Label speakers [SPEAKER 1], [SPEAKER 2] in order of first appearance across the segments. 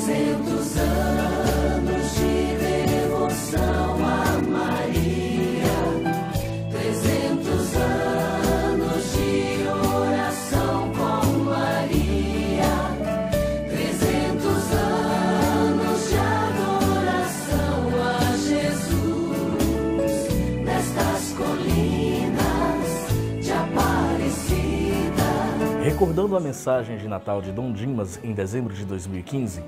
[SPEAKER 1] 300 anos de devoção a Maria, 300 anos de oração com Maria, 300 anos de adoração a Jesus, nestas colinas de Aparecida.
[SPEAKER 2] Recordando a mensagem de Natal de Dom Dimas em dezembro de 2015,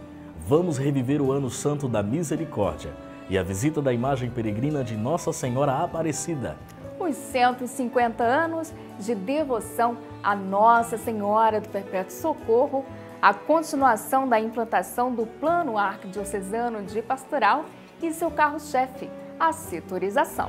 [SPEAKER 2] vamos reviver o Ano Santo da Misericórdia e a visita da imagem peregrina de Nossa Senhora Aparecida.
[SPEAKER 3] Os 150 anos de devoção a Nossa Senhora do Perpétuo Socorro, a continuação da implantação do Plano Arquidiocesano de Pastoral e seu carro-chefe, a setorização.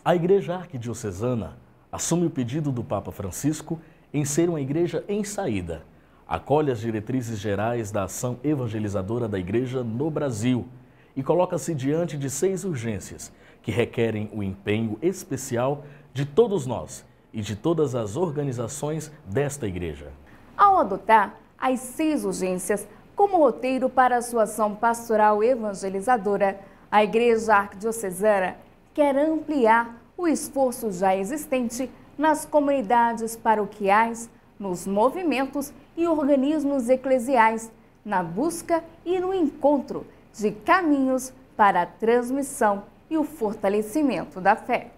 [SPEAKER 2] A Igreja Arquidiocesana assume o pedido do Papa Francisco em ser uma igreja em saída. Acolhe as diretrizes gerais da ação evangelizadora da Igreja no Brasil e coloca-se diante de 6 urgências que requerem o empenho especial de todos nós e de todas as organizações desta Igreja.
[SPEAKER 3] Ao adotar as 6 urgências como roteiro para a sua ação pastoral evangelizadora, a Igreja Arquidiocesana quer ampliar o esforço já existente nas comunidades paroquiais, nos movimentos e organismos eclesiais, na busca e no encontro de caminhos para a transmissão e o fortalecimento da fé.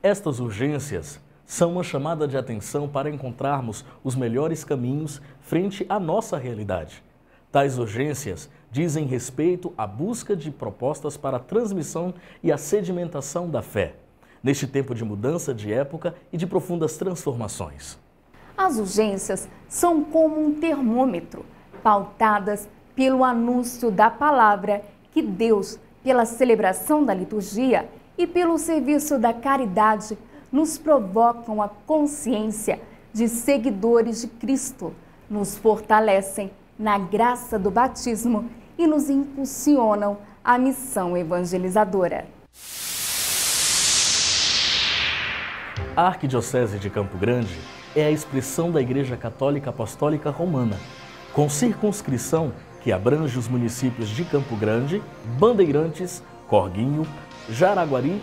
[SPEAKER 2] Estas urgências são uma chamada de atenção para encontrarmos os melhores caminhos frente à nossa realidade. Tais urgências dizem respeito à busca de propostas para a transmissão e a sedimentação da fé, neste tempo de mudança de época e de profundas transformações.
[SPEAKER 3] As urgências são como um termômetro, pautadas pelo anúncio da palavra que Deus, pela celebração da liturgia e pelo serviço da caridade, nos provocam a consciência de seguidores de Cristo, nos fortalecem na graça do batismo e nos impulsionam à missão evangelizadora.
[SPEAKER 2] A Arquidiocese de Campo Grande é a expressão da Igreja Católica Apostólica Romana, com circunscrição que abrange os municípios de Campo Grande, Bandeirantes, Corguinho, Jaraguari,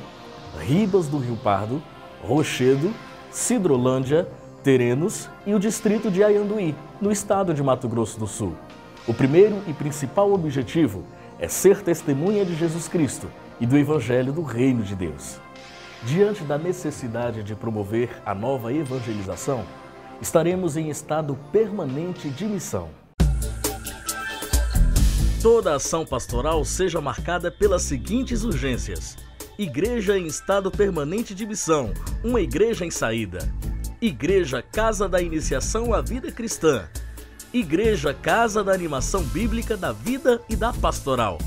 [SPEAKER 2] Ribas do Rio Pardo, Rochedo, Sidrolândia, Terenos e o distrito de Ayanduí, no estado de Mato Grosso do Sul. O primeiro e principal objetivo é ser testemunha de Jesus Cristo e do Evangelho do Reino de Deus. Diante da necessidade de promover a nova evangelização, estaremos em estado permanente de missão. Toda ação pastoral seja marcada pelas seguintes urgências: Igreja em estado permanente de missão, uma igreja em saída. Igreja Casa da Iniciação à Vida Cristã. Igreja Casa da Animação Bíblica da Vida e da Pastoral.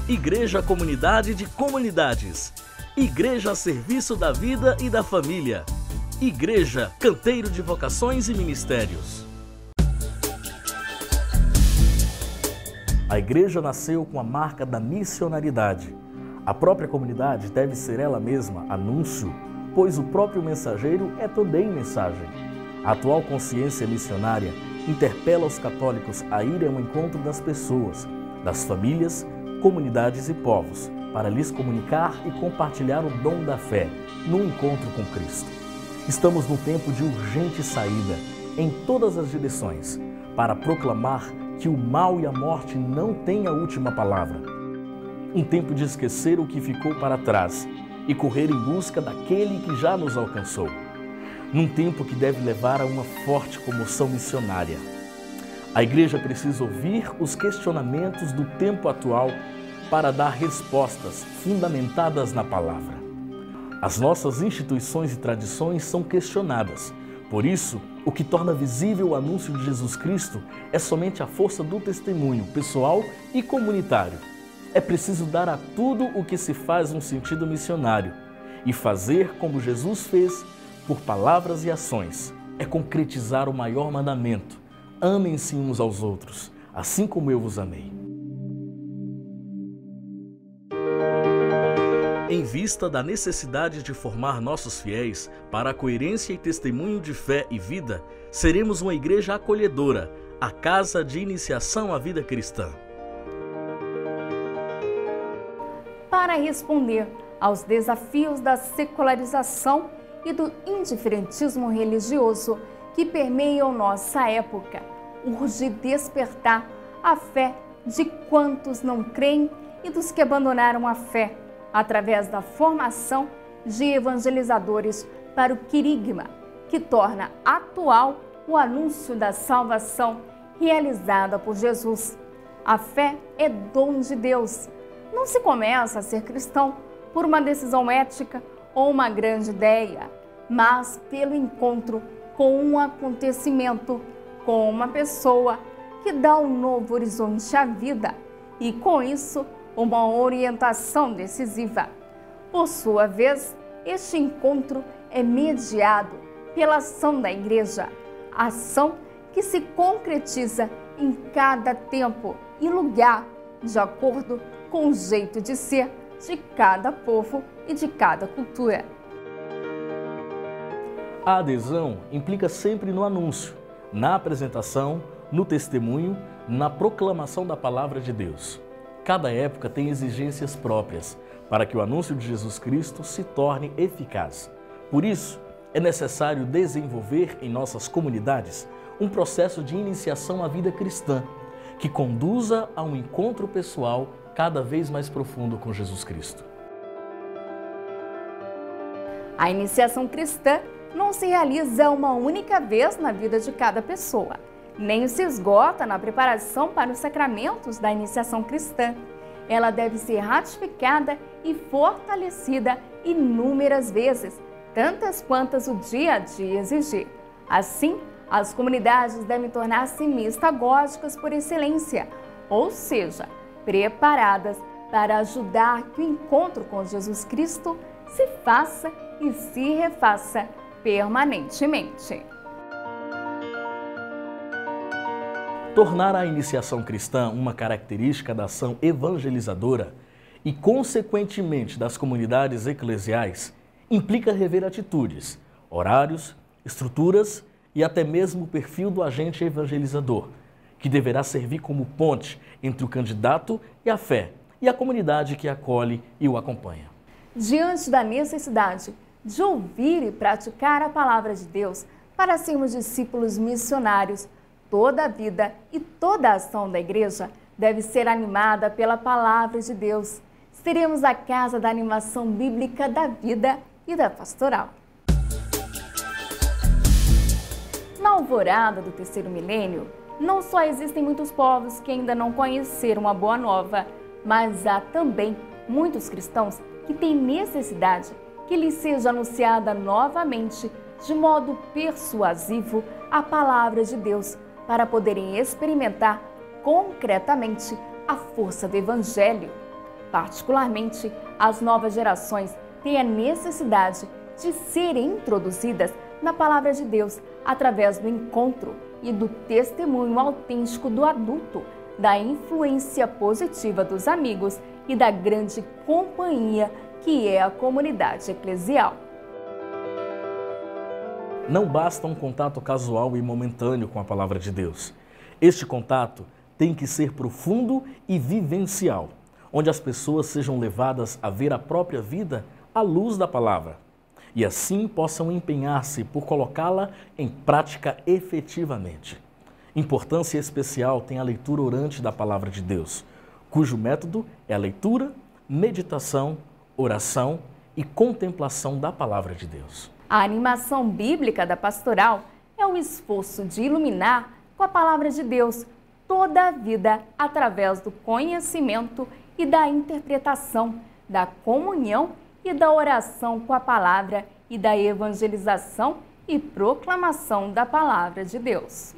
[SPEAKER 2] Igreja Comunidade de Comunidades. Igreja a Serviço da Vida e da Família. Igreja Canteiro de Vocações e Ministérios. A igreja nasceu com a marca da missionaridade. A própria comunidade deve ser ela mesma anúncio, pois o próprio mensageiro é também mensagem. A atual consciência missionária interpela os católicos a irem ao encontro das pessoas, das famílias, comunidades e povos, para lhes comunicar e compartilhar o dom da fé, no encontro com Cristo. Estamos num tempo de urgente saída, em todas as direções, para proclamar que o mal e a morte não têm a última palavra. Um tempo de esquecer o que ficou para trás e correr em busca daquele que já nos alcançou. Num tempo que deve levar a uma forte comoção missionária. A igreja precisa ouvir os questionamentos do tempo atual para dar respostas fundamentadas na palavra. As nossas instituições e tradições são questionadas. Por isso, o que torna visível o anúncio de Jesus Cristo é somente a força do testemunho pessoal e comunitário. É preciso dar a tudo o que se faz um sentido missionário e fazer como Jesus fez por palavras e ações. É concretizar o maior mandamento: amem-se uns aos outros, assim como eu vos amei. Em vista da necessidade de formar nossos fiéis para a coerência e testemunho de fé e vida, seremos uma igreja acolhedora, a casa de iniciação à vida cristã.
[SPEAKER 3] Para responder aos desafios da secularização e do indiferentismo religioso que permeiam nossa época, urge despertar a fé de quantos não creem e dos que abandonaram a fé, através da formação de evangelizadores para o querigma, que torna atual o anúncio da salvação realizada por Jesus. A fé é dom de Deus. Não se começa a ser cristão por uma decisão ética ou uma grande ideia, mas pelo encontro com um acontecimento, com uma pessoa que dá um novo horizonte à vida e, com isso, uma orientação decisiva. Por sua vez, este encontro é mediado pela ação da Igreja, ação que se concretiza em cada tempo e lugar, de acordo com o jeito de ser de cada povo e de cada cultura.
[SPEAKER 2] A adesão implica sempre no anúncio, na apresentação, no testemunho, na proclamação da palavra de Deus. Cada época tem exigências próprias para que o anúncio de Jesus Cristo se torne eficaz. Por isso, é necessário desenvolver em nossas comunidades um processo de iniciação à vida cristã, que conduza a um encontro pessoal cada vez mais profundo com Jesus Cristo.
[SPEAKER 3] A iniciação cristã não se realiza uma única vez na vida de cada pessoa, nem se esgota na preparação para os sacramentos da iniciação cristã. Ela deve ser ratificada e fortalecida inúmeras vezes, tantas quantas o dia a dia exigir. Assim, as comunidades devem tornar-se mistagógicas por excelência, ou seja, preparadas para ajudar que o encontro com Jesus Cristo se faça e se refaça permanentemente.
[SPEAKER 2] Tornar a iniciação cristã uma característica da ação evangelizadora e, consequentemente, das comunidades eclesiais, implica rever atitudes, horários, estruturas e até mesmo o perfil do agente evangelizador, que deverá servir como ponte entre o candidato e a fé e a comunidade que acolhe e o acompanha.
[SPEAKER 3] Diante da necessidade de ouvir e praticar a palavra de Deus para sermos discípulos missionários, toda a vida e toda a ação da Igreja deve ser animada pela palavra de Deus. Seremos a casa da animação bíblica da vida e da pastoral. Na alvorada do terceiro milênio, não só existem muitos povos que ainda não conheceram a Boa Nova, mas há também muitos cristãos que têm necessidade que lhes seja anunciada novamente, de modo persuasivo, a palavra de Deus, para poderem experimentar concretamente a força do Evangelho. Particularmente, as novas gerações têm a necessidade de serem introduzidas na palavra de Deus através do encontro e do testemunho autêntico do adulto, da influência positiva dos amigos e da grande companhia que é a comunidade eclesial.
[SPEAKER 2] Não basta um contato casual e momentâneo com a palavra de Deus. Este contato tem que ser profundo e vivencial, onde as pessoas sejam levadas a ver a própria vida à luz da palavra e assim possam empenhar-se por colocá-la em prática efetivamente. Importância especial tem a leitura orante da palavra de Deus, cujo método é a leitura, meditação, oração e contemplação da palavra de Deus.
[SPEAKER 3] A animação bíblica da pastoral é o esforço de iluminar com a palavra de Deus toda a vida através do conhecimento e da interpretação, da comunhão e da oração com a palavra e da evangelização e proclamação da palavra de Deus.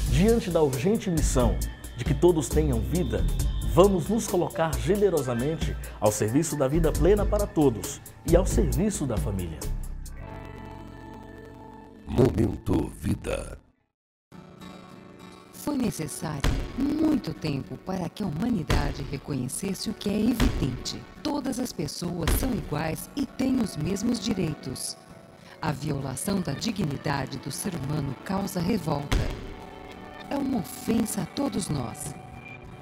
[SPEAKER 2] Diante da urgente missão de que todos tenham vida, vamos nos colocar generosamente ao serviço da vida plena para todos e ao serviço da família.
[SPEAKER 4] Momento Vida.
[SPEAKER 5] Foi necessário muito tempo para que a humanidade reconhecesse o que é evidente. Todas as pessoas são iguais e têm os mesmos direitos. A violação da dignidade do ser humano causa revolta. É uma ofensa a todos nós.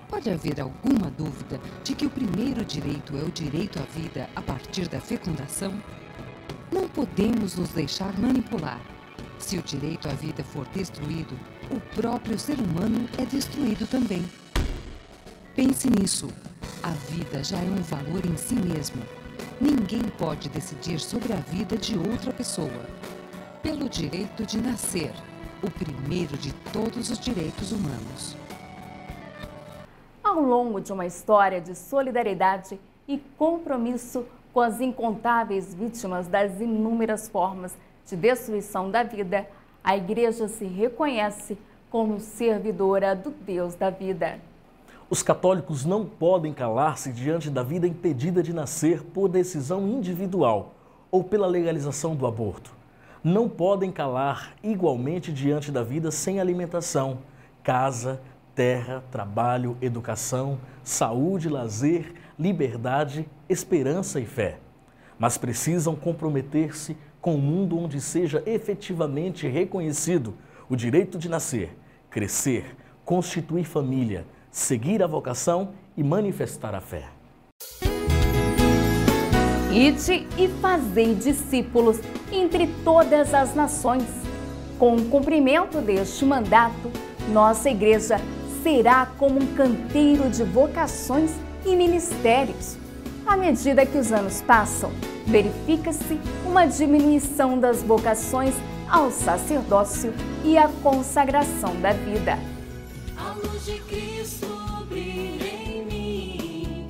[SPEAKER 5] Pode haver alguma dúvida de que o primeiro direito é o direito à vida a partir da fecundação? Não podemos nos deixar manipular. Se o direito à vida for destruído, o próprio ser humano é destruído também. Pense nisso. A vida já é um valor em si mesmo. Ninguém pode decidir sobre a vida de outra pessoa. Pelo direito de nascer, o primeiro de todos os direitos humanos.
[SPEAKER 3] Ao longo de uma história de solidariedade e compromisso com as incontáveis vítimas das inúmeras formas de destruição da vida, a Igreja se reconhece como servidora do Deus da vida.
[SPEAKER 2] Os católicos não podem calar-se diante da vida impedida de nascer por decisão individual ou pela legalização do aborto. Não podem calar igualmente diante da vida sem alimentação, casa, terra, trabalho, educação, saúde, lazer, liberdade, esperança e fé. Mas precisam comprometer-se com um mundo onde seja efetivamente reconhecido o direito de nascer, crescer, constituir família, seguir a vocação e manifestar a fé.
[SPEAKER 3] Ide e fazei discípulos entre todas as nações. Com o cumprimento deste mandato, nossa Igreja será como um canteiro de vocações e ministérios. À medida que os anos passam, verifica-se uma diminuição das vocações ao sacerdócio e à consagração da vida.
[SPEAKER 1] A luz de Cristo brilha em mim.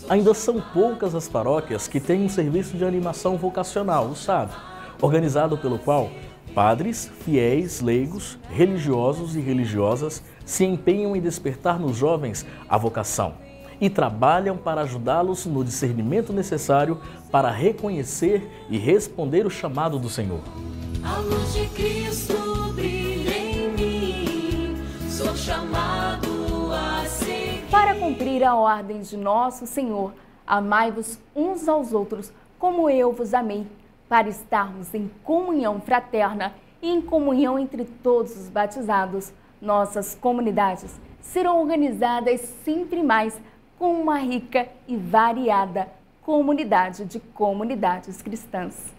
[SPEAKER 2] Ainda são poucas as paróquias que têm um serviço de animação vocacional, o SAV, organizado pelo qual padres, fiéis, leigos, religiosos e religiosas se empenham em despertar nos jovens a vocação e trabalham para ajudá-los no discernimento necessário para reconhecer e responder o chamado do Senhor.
[SPEAKER 1] A luz de Cristo brilha em mim. Sou chamado a seguir.
[SPEAKER 3] Para cumprir a ordem de nosso Senhor, amai-vos uns aos outros como eu vos amei, para estarmos em comunhão fraterna e em comunhão entre todos os batizados. Nossas comunidades serão organizadas sempre mais com uma rica e variada comunidade de comunidades cristãs.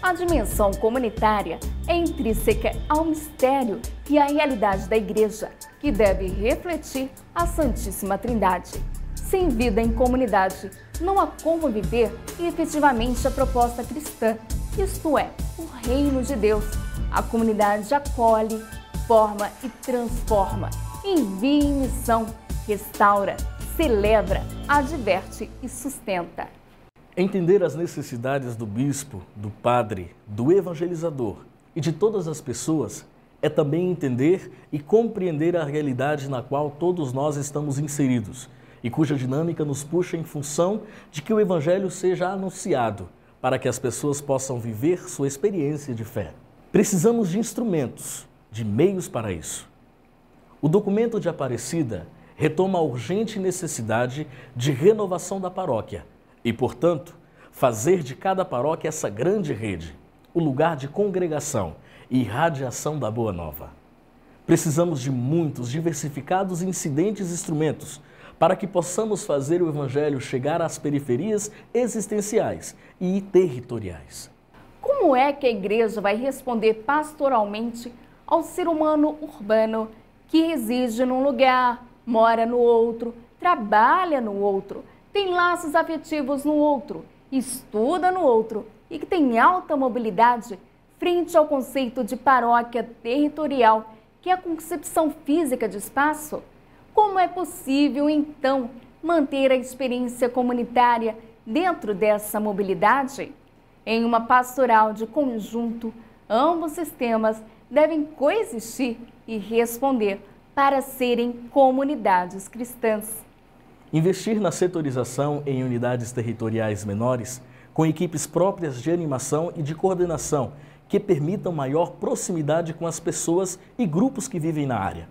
[SPEAKER 3] A dimensão comunitária é intrínseca ao mistério e à realidade da Igreja, que deve refletir a Santíssima Trindade. Sem vida em comunidade, não há como viver efetivamente a proposta cristã, isto é, o reino de Deus. A comunidade acolhe, forma e transforma, envia em missão, restaura, celebra, adverte e sustenta.
[SPEAKER 2] Entender as necessidades do bispo, do padre, do evangelizador e de todas as pessoas é também entender e compreender a realidade na qual todos nós estamos inseridos e cuja dinâmica nos puxa em função de que o Evangelho seja anunciado para que as pessoas possam viver sua experiência de fé. Precisamos de instrumentos, de meios para isso. O documento de Aparecida retoma a urgente necessidade de renovação da paróquia e, portanto, fazer de cada paróquia essa grande rede, o lugar de congregação e irradiação da Boa Nova. Precisamos de muitos diversificados e incidentes instrumentos para que possamos fazer o Evangelho chegar às periferias existenciais e territoriais.
[SPEAKER 3] Como é que a Igreja vai responder pastoralmente ao ser humano urbano que reside num lugar, mora no outro, trabalha no outro, tem laços afetivos no outro, estuda no outro e que tem alta mobilidade frente ao conceito de paróquia territorial, que é a concepção física de espaço? Como é possível, então, manter a experiência comunitária dentro dessa mobilidade? Em uma pastoral de conjunto, ambos sistemas devem coexistir e responder para serem comunidades cristãs.
[SPEAKER 2] Investir na setorização em unidades territoriais menores, com equipes próprias de animação e de coordenação, que permitam maior proximidade com as pessoas e grupos que vivem na área.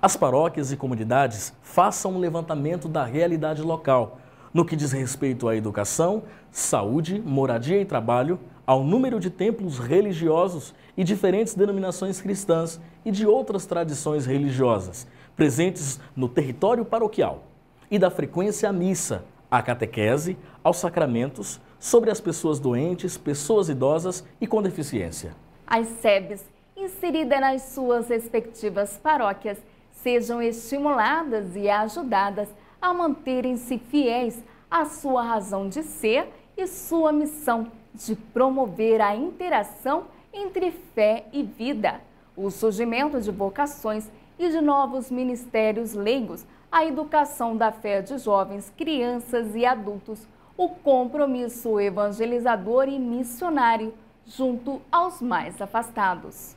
[SPEAKER 2] As paróquias e comunidades façam um levantamento da realidade local, no que diz respeito à educação, saúde, moradia e trabalho, ao número de templos religiosos e diferentes denominações cristãs e de outras tradições religiosas presentes no território paroquial, e da frequência à missa, à catequese, aos sacramentos, sobre as pessoas doentes, pessoas idosas e com deficiência.
[SPEAKER 3] As SEBs, inseridas nas suas respectivas paróquias, sejam estimuladas e ajudadas a manterem-se fiéis à sua razão de ser e sua missão de promover a interação entre fé e vida, o surgimento de vocações e de novos ministérios leigos, a educação da fé de jovens, crianças e adultos, o compromisso evangelizador e missionário junto aos mais afastados.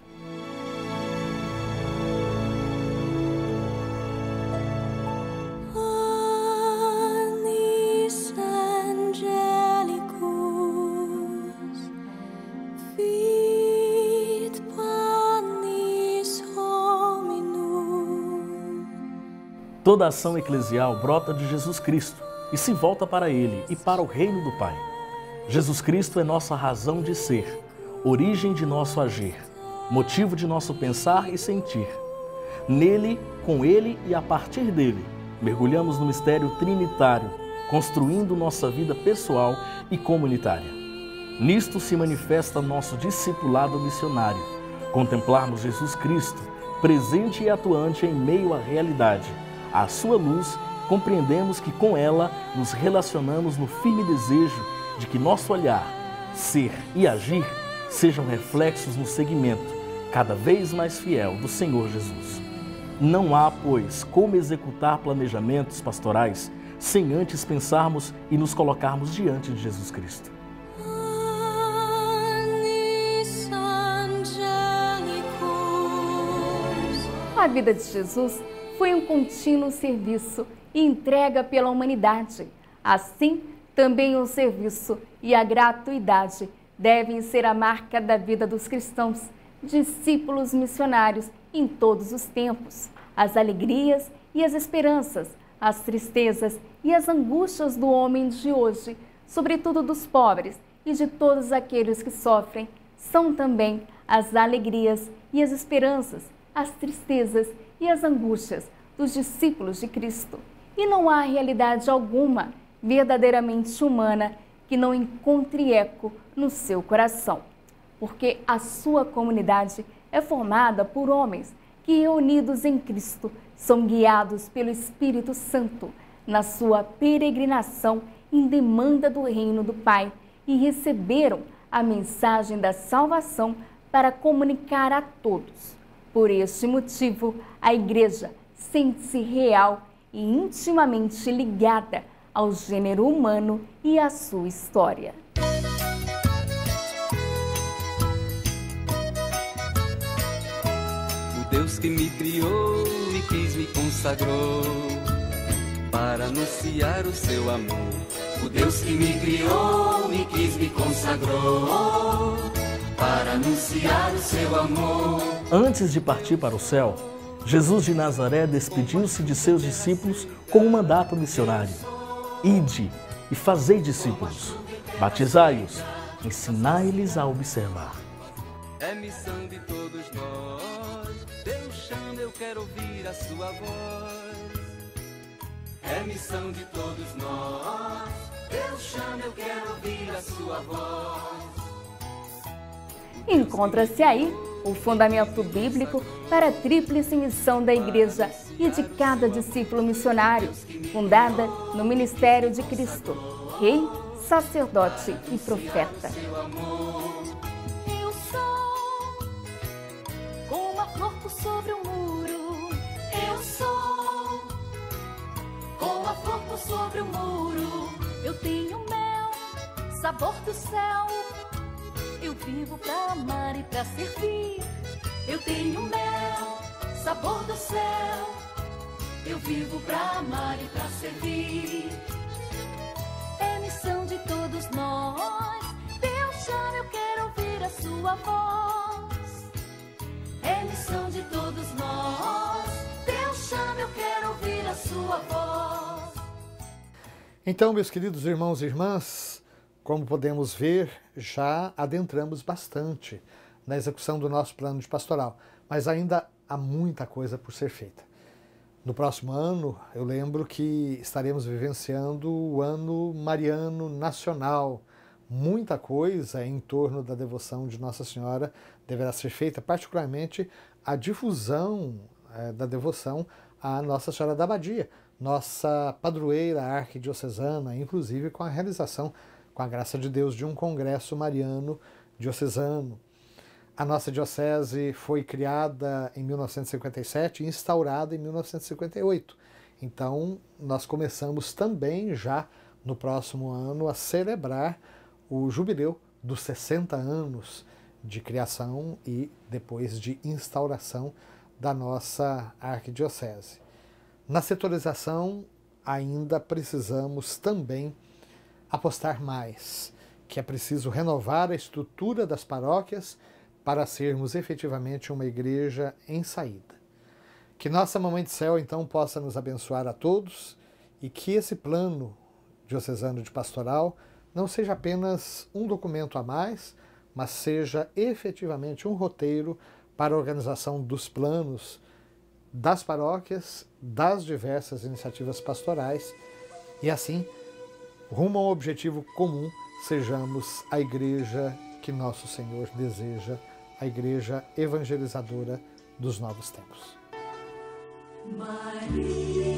[SPEAKER 2] Toda ação eclesial brota de Jesus Cristo e se volta para Ele e para o reino do Pai. Jesus Cristo é nossa razão de ser, origem de nosso agir, motivo de nosso pensar e sentir. Nele, com Ele e a partir dele, mergulhamos no mistério trinitário, construindo nossa vida pessoal e comunitária. Nisto se manifesta nosso discipulado missionário, contemplarmos Jesus Cristo, presente e atuante em meio à realidade. À sua luz, compreendemos que com ela nos relacionamos no firme desejo de que nosso olhar, ser e agir sejam reflexos no segmento cada vez mais fiel do Senhor Jesus. Não há, pois, como executar planejamentos pastorais sem antes pensarmos e nos colocarmos diante de Jesus Cristo.
[SPEAKER 3] A vida de Jesus foi um contínuo serviço e entrega pela humanidade. Assim, também o serviço e a gratuidade devem ser a marca da vida dos cristãos, discípulos missionários em todos os tempos. As alegrias e as esperanças, as tristezas e as angústias do homem de hoje, sobretudo dos pobres e de todos aqueles que sofrem, são também as alegrias e as esperanças, as tristezas e as angústias dos discípulos de Cristo. E não há realidade alguma verdadeiramente humana que não encontre eco no seu coração, porque a sua comunidade é formada por homens que, reunidos em Cristo, são guiados pelo Espírito Santo na sua peregrinação em demanda do reino do Pai e receberam a mensagem da salvação para comunicar a todos. Por este motivo, a Igreja sente-se real e intimamente ligada ao gênero humano e à sua história.
[SPEAKER 6] O Deus que me criou e quis me consagrou para anunciar o seu amor. O Deus que me criou e quis me consagrou para anunciar o seu amor.
[SPEAKER 2] Antes de partir para o céu, Jesus de Nazaré despediu-se de seus discípulos com um mandato missionário. Ide e fazei discípulos, batizai-os, ensinai-lhes a observar.
[SPEAKER 6] É missão de todos nós, Deus chama, eu quero ouvir a sua voz. É missão de todos nós, Deus chama, eu quero ouvir a sua voz.
[SPEAKER 3] Encontra-se aí o fundamento bíblico para a tríplice missão da Igreja e de cada discípulo missionário, fundada no ministério de Cristo, Rei, sacerdote e profeta.
[SPEAKER 1] Eu sou como uma flor por sobre um muro. Eu sou como a flor por foto sobre o muro. Eu tenho mel, sabor do céu. Eu vivo pra amar e pra servir. Eu tenho mel, sabor do céu. Eu vivo pra amar e pra servir. É missão de todos nós. Deus chama, eu quero ouvir a sua voz. É missão de todos nós. Deus chama, eu quero ouvir a sua voz.
[SPEAKER 7] Então, meus queridos irmãos e irmãs, como podemos ver, já adentramos bastante na execução do nosso plano de pastoral, mas ainda há muita coisa por ser feita. No próximo ano, eu lembro que estaremos vivenciando o Ano Mariano Nacional. Muita coisa em torno da devoção de Nossa Senhora deverá ser feita, particularmente a difusão da devoção à Nossa Senhora da Abadia, nossa padroeira arquidiocesana, inclusive com a realização, com a graça de Deus, de um congresso mariano diocesano. A nossa diocese foi criada em 1957 e instaurada em 1958. Então, nós começamos também já no próximo ano a celebrar o jubileu dos 60 anos de criação e depois de instauração da nossa arquidiocese. Na setorização, ainda precisamos também apostar mais, que é preciso renovar a estrutura das paróquias para sermos efetivamente uma igreja em saída. Que nossa Mamãe do Céu, então, possa nos abençoar a todos e que esse plano diocesano de pastoral não seja apenas um documento a mais, mas seja efetivamente um roteiro para a organização dos planos das paróquias, das diversas iniciativas pastorais e assim, rumo a um objetivo comum, sejamos a igreja que nosso Senhor deseja, a igreja evangelizadora dos novos tempos.
[SPEAKER 1] Maria.